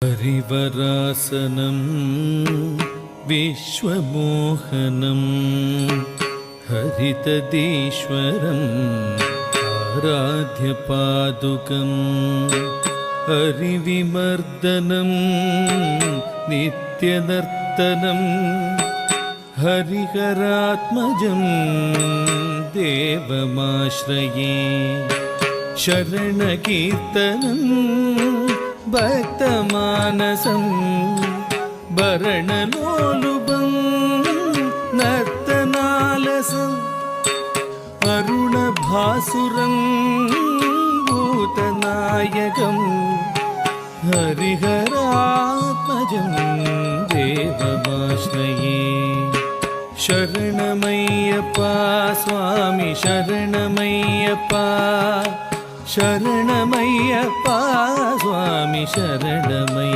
हरिवरासनं विश्वमोहनं हरितदीश्वरम् आराध्यपादुकं हरिविमर्दनं नित्यनर्तनं हरिहरात्मजं देवमाश्रये शरणकीर्तनं भक्तमानसं भरणलोलुपं नर्तनालसम् अरुणभासुरं भूतनायकं हरिहरात्मजं देवमाश्रये शरणमय्यप्पा स्वामी शरणमय्यप्पा शरणमय्यप्पा स्वामी शरणमय्यप्पा